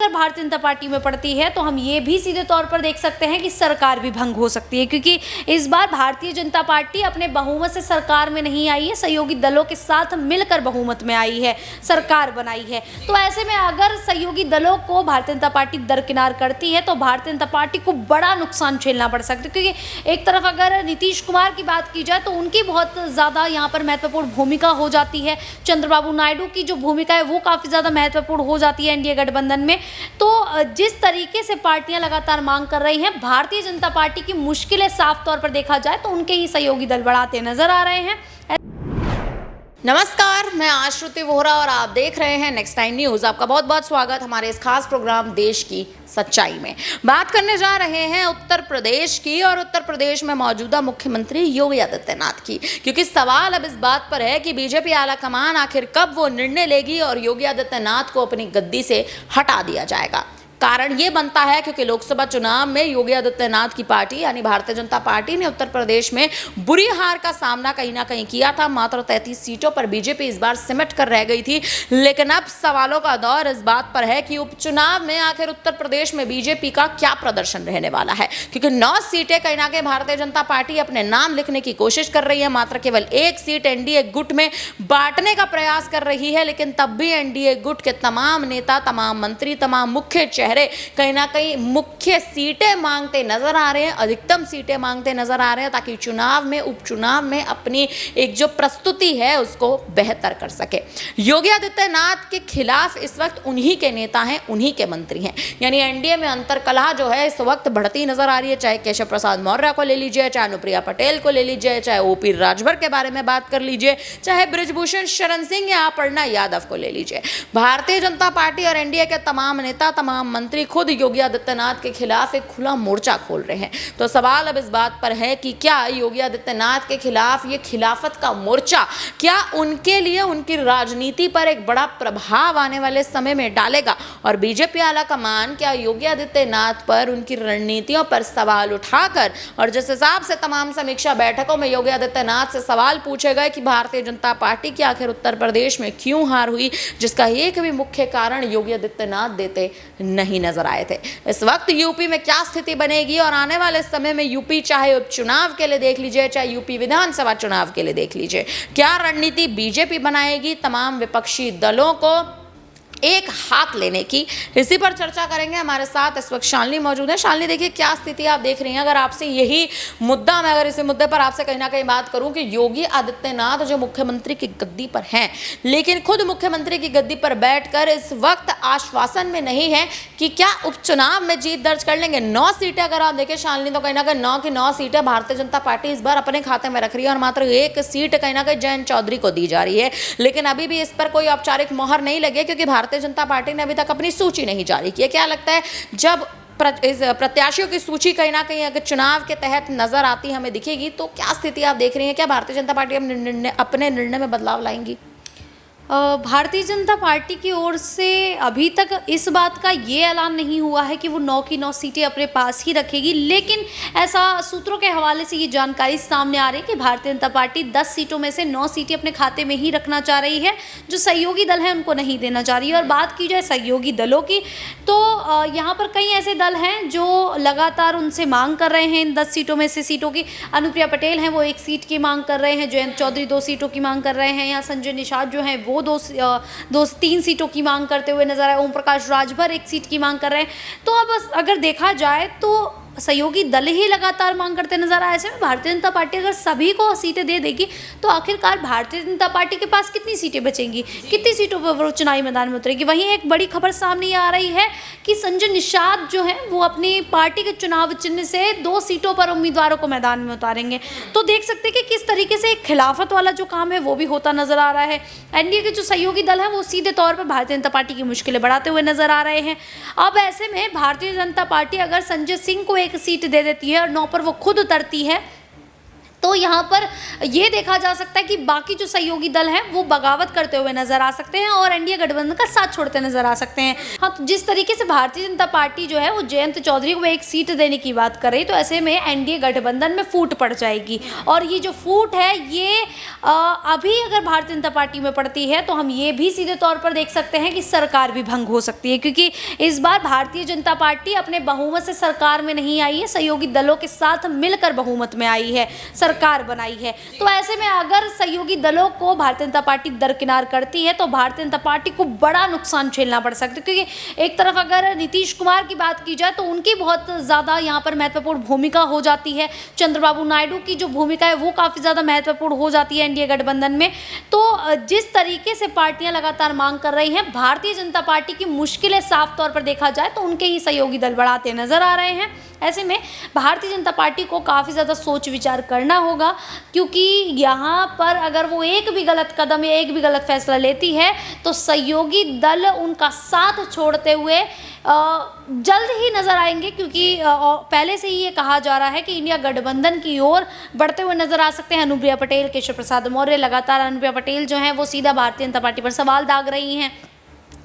अगर भारतीय जनता पार्टी में पड़ती है तो हम ये भी सीधे तौर पर देख सकते हैं कि सरकार भी भंग हो सकती है, क्योंकि इस बार भारतीय जनता पार्टी अपने बहुमत से सरकार में नहीं आई है, सहयोगी दलों के साथ मिलकर बहुमत में आई है, सरकार बनाई है। तो ऐसे में अगर सहयोगी दलों को भारतीय जनता पार्टी दरकिनार करती है तो भारतीय जनता पार्टी को बड़ा नुकसान झेलना पड़ सकता है, क्योंकि एक तरफ अगर नीतीश कुमार की बात की जाए तो उनकी बहुत ज़्यादा यहाँ पर महत्वपूर्ण भूमिका हो जाती है, चंद्रबाबू नायडू की जो भूमिका है वो काफ़ी ज़्यादा महत्वपूर्ण हो जाती है एनडीए गठबंधन में। तो जिस तरीके से पार्टियां लगातार मांग कर रही हैं, भारतीय जनता पार्टी की मुश्किलें साफ तौर पर देखा जाए तो उनके ही सहयोगी दल बढ़ाते नजर आ रहे हैं। नमस्कार, मैं आश्रुति वोहरा और आप देख रहे हैं नेक्स्ट टाइम न्यूज। आपका बहुत बहुत स्वागत हमारे इस खास प्रोग्राम देश की सच्चाई में। बात करने जा रहे हैं उत्तर प्रदेश की और उत्तर प्रदेश में मौजूदा मुख्यमंत्री योगी आदित्यनाथ की, क्योंकि सवाल अब इस बात पर है कि बीजेपी आला कमान आखिर कब वो निर्णय लेगी और योगी आदित्यनाथ को अपनी गद्दी से हटा दिया जाएगा। कारण ये बनता है क्योंकि लोकसभा चुनाव में योगी आदित्यनाथ की पार्टी यानी भारतीय जनता पार्टी ने उत्तर प्रदेश में बुरी हार का सामना कहीं ना कहीं किया था। मात्र 33 सीटों पर बीजेपी इस बार सिमट कर रह गई थी, लेकिन अब सवालों का दौर इस बात पर है कि उपचुनाव में आखिर उत्तर प्रदेश में बीजेपी का क्या प्रदर्शन रहने वाला है, क्योंकि 9 सीटें कहीं ना कहीं भारतीय जनता पार्टी अपने नाम लिखने की कोशिश कर रही है। मात्र केवल 1 सीट एनडीए गुट में बांटने का प्रयास कर रही है, लेकिन तब भी एनडीए गुट के तमाम नेता, तमाम मंत्री, तमाम मुख्य कहीं ना कहीं मुख्य सीटें मांगते नजर आ रहे हैं, अधिकतम सीटें मांगते नजर आ रहे हैं, ताकि चुनाव में, उपचुनाव में अपनी एक जो प्रस्तुति है उसको बेहतर कर सके। योगी आदित्यनाथ के खिलाफ इस वक्त उन्हीं के नेता हैं, उन्हीं के मंत्री हैं, यानी एनडीए में अंतरकलह जो है इस वक्त बढ़ती नजर आ रही है। चाहे केशव प्रसाद मौर्य को ले लीजिए, चाहे अनुप्रिया पटेल को ले लीजिए, चाहे ओपी राजभर के बारे में बात कर लीजिए, चाहे बृजभूषण शरण सिंह या अपर्णा यादव को ले लीजिए। भारतीय जनता पार्टी और एनडीए के तमाम नेता, तमाम मंत्री खुद योगी आदित्यनाथ के खिलाफ एक खुला मोर्चा खोल रहे हैं। तो सवाल अब इस बात पर है कि क्या योगी आदित्यनाथ के खिलाफ ये खिलाफत का मोर्चा क्या उनके लिए, उनकी राजनीति पर एक बड़ा प्रभाव आने वाले समय में डालेगा, और बीजेपी आला कमान क्या योगी आदित्यनाथ पर, उनकी रणनीतियों पर सवाल उठाकर, और जिस हिसाब से तमाम समीक्षा बैठकों में योगी आदित्यनाथ से सवाल पूछे गए कि भारतीय जनता पार्टी की आखिर उत्तर प्रदेश में क्यों हार हुई, जिसका एक भी मुख्य कारण योगी आदित्यनाथ देते नहीं नजर आए थे। इस वक्त यूपी में क्या स्थिति बनेगी और आने वाले समय में यूपी चाहे उपचुनाव के लिए देख लीजिए, चाहे यूपी विधानसभा चुनाव के लिए देख लीजिए, क्या रणनीति बीजेपी बनाएगी तमाम विपक्षी दलों को एक हाथ लेने की, इसी पर चर्चा करेंगे। हमारे साथ इस वक्त शालिनी मौजूद है। शालिनी, देखिए क्या स्थिति आप देख रही हैं। अगर आपसे यही मुद्दा, मैं अगर इसी मुद्दे पर आपसे कहीं ना कहीं बात करूं कि योगी आदित्यनाथ जो मुख्यमंत्री की गद्दी पर हैं, लेकिन खुद मुख्यमंत्री की गद्दी पर बैठकर इस वक्त आश्वासन में नहीं है कि क्या उपचुनाव में जीत दर्ज कर लेंगे। 9 सीटें अगर आप देखें शालिनी, तो कहीं ना कहीं 9 की 9 सीटें भारतीय जनता पार्टी इस बार अपने खाते में रख रही है, और मात्र 1 सीट कहीं ना कहीं जयंत चौधरी को दी जा रही है। लेकिन अभी भी इस पर कोई औपचारिक मोहर नहीं लगी, क्योंकि भारतीय जनता पार्टी ने अभी तक अपनी सूची नहीं जारी की है। क्या लगता है, जब प्रत्याशियों की सूची कहीं ना कहीं अगर चुनाव के तहत नजर आती हमें दिखेगी, तो क्या स्थिति आप देख रही हैं? क्या भारतीय जनता पार्टी अपने निर्णय में बदलाव लाएंगी? भारतीय जनता पार्टी की ओर से अभी तक इस बात का ये ऐलान नहीं हुआ है कि वो 9 की 9 सीटें अपने पास ही रखेगी, लेकिन ऐसा सूत्रों के हवाले से ये जानकारी सामने आ रही है कि भारतीय जनता पार्टी 10 सीटों में से 9 सीटें अपने खाते में ही रखना चाह रही है, जो सहयोगी दल हैं उनको नहीं देना चाह रही है। और बात की जाए सहयोगी दलों की, तो यहाँ पर कई ऐसे दल हैं जो लगातार उनसे मांग कर रहे हैं इन 10 सीटों में से सीटों की। अनुप्रिया पटेल हैं, वो 1 सीट की मांग कर रहे हैं, जयंत चौधरी 2 सीटों की मांग कर रहे हैं, यहाँ संजय निषाद जो हैं वो 3 सीटों की मांग करते हुए नजर आए, ओम प्रकाश राजभर 1 सीट की मांग कर रहे हैं। तो अब अगर देखा जाए तो सहयोगी दल ही लगातार मांग करते नजर आए। ऐसे में भारतीय जनता पार्टी अगर सभी को सीटें दे देगी तो आखिरकार भारतीय जनता पार्टी के पास कितनी सीटें बचेंगी, कितनी सीटों पर वो चुनावी मैदान में उतरेगी। वहीं एक बड़ी खबर सामने आ रही है कि संजय निषाद जो है वो अपनी पार्टी के चुनाव चिन्ह से 2 सीटों पर उम्मीदवारों को मैदान में उतारेंगे। तो देख सकते हैं कि किस तरीके से खिलाफत वाला जो काम है वो भी होता नजर आ रहा है। एनडीए के जो सहयोगी दल है वो सीधे तौर पर भारतीय जनता पार्टी की मुश्किलें बढ़ाते हुए नजर आ रहे हैं। अब ऐसे में भारतीय जनता पार्टी अगर संजय सिंह को 1 सीट दे देती है और 9 पर वो खुद उतरती है, तो यहाँ पर ये देखा जा सकता है कि बाकी जो सहयोगी दल हैं वो बगावत करते हुए नजर आ सकते हैं और एनडीए गठबंधन का साथ छोड़ते नजर आ सकते हैं। हाँ, तो जिस तरीके से भारतीय जनता पार्टी जो है वो जयंत चौधरी को एक सीट देने की बात कर रही, तो ऐसे में एनडीए गठबंधन में फूट पड़ जाएगी। और ये जो फूट है ये अभी अगर भारतीय जनता पार्टी में पड़ती है तो हम ये भी सीधे तौर पर देख सकते हैं कि सरकार भी भंग हो सकती है, क्योंकि इस बार भारतीय जनता पार्टी अपने बहुमत से सरकार में नहीं आई है, सहयोगी दलों के साथ मिलकर बहुमत में आई है, सरकार बनाई है। तो ऐसे में अगर सहयोगी दलों को भारतीय जनता पार्टी दरकिनार करती है तो भारतीय जनता पार्टी को बड़ा नुकसान झेलना पड़ सकता है, क्योंकि एक तरफ अगर नीतीश कुमार की बात की जाए तो उनकी बहुत ज़्यादा यहाँ पर महत्वपूर्ण भूमिका हो जाती है, चंद्रबाबू नायडू की जो भूमिका है वो काफ़ी ज़्यादा महत्वपूर्ण हो जाती है एनडीए गठबंधन में। तो जिस तरीके से पार्टियां लगातार मांग कर रही हैं, भारतीय जनता पार्टी की मुश्किलें साफ तौर पर देखा जाए तो उनके ही सहयोगी दल बढ़ाते नजर आ रहे हैं। ऐसे में भारतीय जनता पार्टी को काफ़ी ज़्यादा सोच विचार करना होगा, क्योंकि यहाँ पर अगर वो एक भी गलत कदम या एक भी गलत फैसला लेती है तो सहयोगी दल उनका साथ छोड़ते हुए जल्द ही नजर आएंगे, क्योंकि पहले से ही ये कहा जा रहा है कि इंडिया गठबंधन की ओर बढ़ते हुए नजर आ सकते हैं अनुप्रिया पटेल, केशव प्रसाद मौर्य। लगातार अनुप्रिया पटेल जो हैं वो सीधा भारतीय जनता पार्टी पर सवाल दाग रही हैं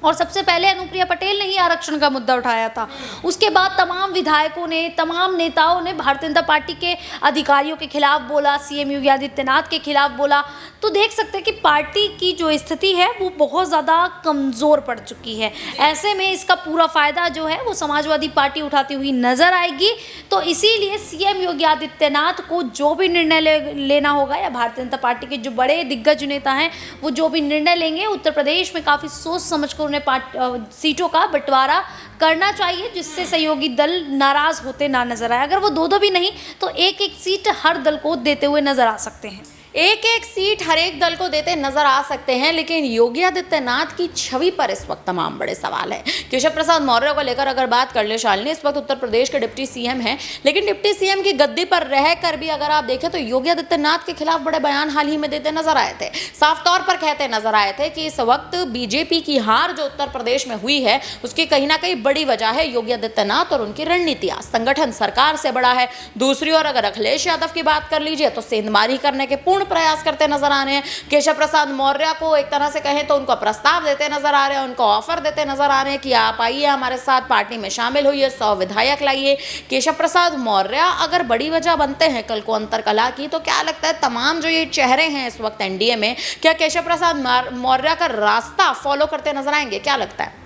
और सबसे पहले अनुप्रिया पटेल ने ही आरक्षण का मुद्दा उठाया था। उसके बाद तमाम विधायकों ने, तमाम नेताओं ने भारतीय जनता पार्टी के अधिकारियों के खिलाफ बोला, सीएम योगी आदित्यनाथ के खिलाफ बोला। तो देख सकते हैं कि पार्टी की जो स्थिति है वो बहुत ज़्यादा कमज़ोर पड़ चुकी है। ऐसे में इसका पूरा फ़ायदा जो है वो समाजवादी पार्टी उठाती हुई नज़र आएगी। तो इसीलिए सीएम योगी आदित्यनाथ को जो भी निर्णय लेना होगा, या भारतीय जनता पार्टी के जो बड़े दिग्गज नेता हैं वो जो भी निर्णय लेंगे, उत्तर प्रदेश में काफ़ी सोच समझ कर सीटों का बंटवारा करना चाहिए, जिससे सहयोगी दल नाराज होते ना नजर आए। अगर वो दो भी नहीं तो एक एक सीट हर दल को देते हुए नजर आ सकते हैं। एक एक सीट हर एक दल को देते नजर आ सकते हैं, लेकिन योगी आदित्यनाथ की छवि पर इस वक्त तमाम बड़े सवाल हैं। केशव प्रसाद मौर्य को लेकर अगर बात कर ले शालिनी, इस वक्त उत्तर प्रदेश के डिप्टी सीएम हैं, लेकिन डिप्टी सीएम की गद्दी पर रहकर भी अगर आप देखें तो योगी आदित्यनाथ के खिलाफ बड़े बयान हाल ही में देते नजर आए थे। साफ तौर पर कहते नजर आए थे कि इस वक्त बीजेपी की हार जो उत्तर प्रदेश में हुई है उसकी कहीं ना कहीं बड़ी वजह है योगी आदित्यनाथ और उनकी रणनीतियां। संगठन सरकार से बड़ा है। दूसरी ओर अगर अखिलेश यादव की बात कर लीजिए तो सेंधमारी करने के पूर्ण प्रयास करते नजर आ रहे हैं। केशव प्रसाद मौर्य को एक तरह से कहें तो उनको प्रस्ताव देते नजर आ रहे हैं, उनको ऑफर देते नजर आ रहे हैं कि आप आइए हमारे साथ पार्टी में शामिल होइए, 100 विधायक लाइए। केशव प्रसाद मौर्य अगर बड़ी वजह बनते हैं कल को अंतरकलह की, तो क्या लगता है तमाम जो ये चेहरे हैं इस वक्त एनडीए में, क्या केशव प्रसाद मौर्य का रास्ता फॉलो करते नजर आएंगे? क्या लगता है?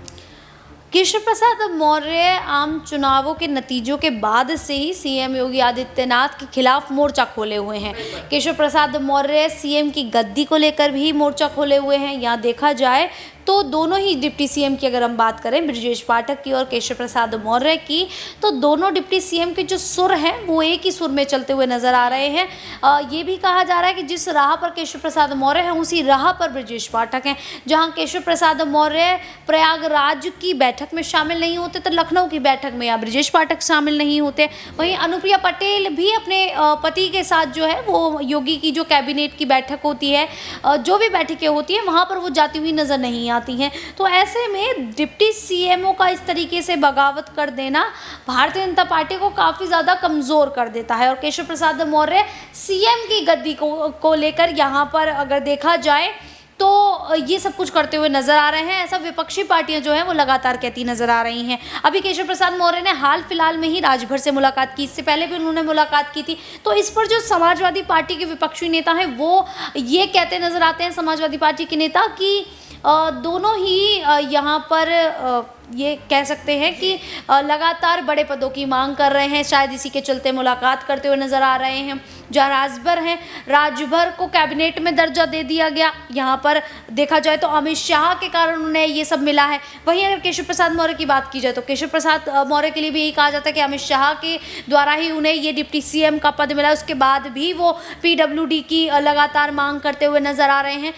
केशव प्रसाद मौर्य आम चुनावों के नतीजों के बाद से ही सीएम योगी आदित्यनाथ के खिलाफ मोर्चा खोले हुए हैं। केशव प्रसाद मौर्य सीएम की गद्दी को लेकर भी मोर्चा खोले हुए हैं। यहाँ देखा जाए तो दोनों ही डिप्टी सीएम की अगर हम बात करें, ब्रजेश पाठक की और केशव प्रसाद मौर्य की, तो दोनों डिप्टी सीएम के जो सुर हैं वो एक ही सुर में चलते हुए नजर आ रहे हैं। ये भी कहा जा रहा है कि जिस राह पर केशव प्रसाद मौर्य हैं उसी राह पर ब्रजेश पाठक हैं। जहां केशव प्रसाद मौर्य प्रयागराज की बैठक में शामिल नहीं होते तो लखनऊ की बैठक में या ब्रजेश पाठक शामिल नहीं होते। वहीं अनुप्रिया पटेल भी अपने पति के साथ जो है वो योगी की जो कैबिनेट की बैठक होती है, जो भी बैठकें होती हैं वहाँ पर वो जाती हुई नजर नहीं आती हैं। तो ऐसे में डिप्टी सीएमओ का इस तरीके से बगावत कर देना भारतीय जनता पार्टी को काफ़ी ज़्यादा कमज़ोर कर देता है। और केशव प्रसाद मौर्य सीएम की गद्दी को लेकर यहाँ पर अगर देखा जाए तो ये सब कुछ करते हुए नजर आ रहे हैं। ऐसा विपक्षी पार्टियां जो हैं वो लगातार कहती नजर आ रही हैं। अभी केशव प्रसाद मौर्य ने हाल फिलहाल में ही राजभर से मुलाकात की, इससे पहले भी उन्होंने मुलाकात की थी। तो इस पर जो समाजवादी पार्टी के विपक्षी नेता हैं वो ये कहते नजर आते हैं, समाजवादी पार्टी के नेता, कि दोनों ही यहाँ पर ये कह सकते हैं कि लगातार बड़े पदों की मांग कर रहे हैं। शायद इसी के चलते मुलाकात करते हुए नजर आ रहे हैं। जहाँ राजभर हैं, राजभर को कैबिनेट में दर्जा दे दिया गया। यहाँ पर देखा जाए तो अमित शाह के कारण उन्हें ये सब मिला है। वहीं अगर केशव प्रसाद मौर्य की बात की जाए तो केशव प्रसाद मौर्य के लिए भी यही कहा जाता है कि अमित शाह के द्वारा ही उन्हें ये डिप्टी सीएम का पद मिला। उसके बाद भी वो पीडब्ल्यूडी की लगातार मांग करते हुए नजर आ रहे हैं।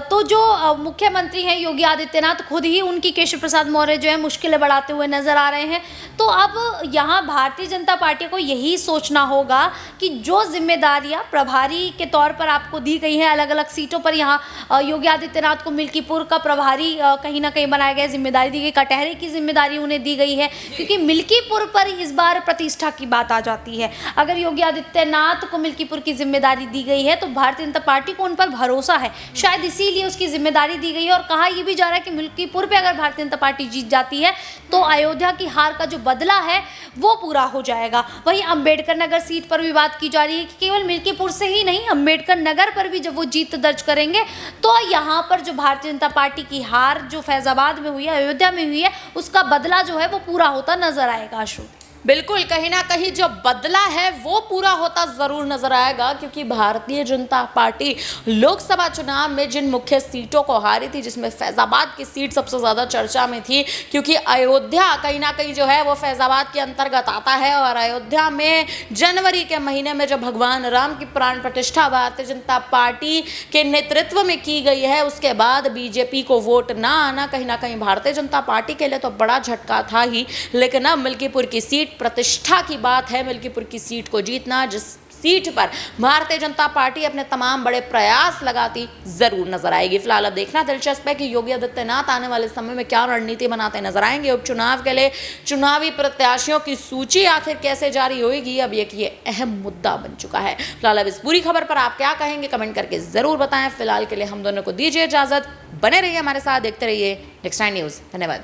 तो जो मुख्यमंत्री हैं योगी आदित्यनाथ खुद ही उनकी केशव प्रसाद मौर्य जो है मुश्किलें बढ़ाते हुए नजर आ रहे हैं। तो अब यहाँ भारतीय जनता पार्टी को यही सोचना होगा कि जो जिम्मेदारियाँ प्रभारी के तौर पर आपको दी गई हैं, अलग अलग सीटों पर यहाँ योगी आदित्यनाथ को मिल्कीपुर का प्रभारी कहीं ना कहीं बनाया गया, जिम्मेदारी दी गई, कटहरे की जिम्मेदारी उन्हें दी गई है, क्योंकि मिल्कीपुर पर इस बार प्रतिष्ठा की बात आ जाती है। अगर योगी आदित्यनाथ को मिल्कीपुर की जिम्मेदारी दी गई है तो भारतीय जनता पार्टी को उन पर भरोसा है, शायद इसीलिए उसकी जिम्मेदारी दी गई है। और कहा यह भी जा रहा है कि मिल्कीपुर पे अगर भारतीय जनता पार्टी जीत जाती है तो अयोध्या की हार का जो बदला है वो पूरा हो जाएगा। वहीं अंबेडकर नगर सीट पर भी बात की जा रही है कि केवल मिल्कीपुर से ही नहीं, अंबेडकर नगर पर भी जब वो जीत दर्ज करेंगे तो यहाँ पर जो भारतीय जनता पार्टी की हार जो फैजाबाद में हुई है, अयोध्या में हुई है, उसका बदला जो है वो पूरा होता नजर आएगा। आशु, बिल्कुल, कहीं ना कहीं जो बदला है वो पूरा होता जरूर नजर आएगा, क्योंकि भारतीय जनता पार्टी लोकसभा चुनाव में जिन मुख्य सीटों को हारी थी, जिसमें फैजाबाद की सीट सबसे ज्यादा चर्चा में थी, क्योंकि अयोध्या कहीं ना कहीं जो है वो फैजाबाद के अंतर्गत आता है। और अयोध्या में जनवरी के महीने में जब भगवान राम की प्राण प्रतिष्ठा भारतीय जनता पार्टी के नेतृत्व में की गई है, उसके बाद बीजेपी को वोट ना आना कहीं ना कहीं भारतीय जनता पार्टी के लिए तो बड़ा झटका था ही। लेकिन अब मिल्कीपुर की सीट प्रतिष्ठा की बात है, मिल्कीपुर की सीट को जीतना, जिस सीट पर भारतीय जनता पार्टी अपने तमाम बड़े प्रयास लगाती जरूर नजर आएगी। फिलहाल अब देखना दिलचस्प है कि योगी आदित्यनाथ आने वाले समय में क्या रणनीति बनाते नजर आएंगे। उपचुनाव के लिए चुनावी प्रत्याशियों की सूची आखिर कैसे जारी होगी, अब एक ये अहम मुद्दा बन चुका है। फिलहाल अब इस पूरी खबर पर आप क्या कहेंगे, कमेंट करके जरूर बताएं। फिलहाल के लिए हम दोनों को दीजिए इजाजत, बने रहिए हमारे साथ, देखते रहिए नेक्स्ट टाइम न्यूज। धन्यवाद।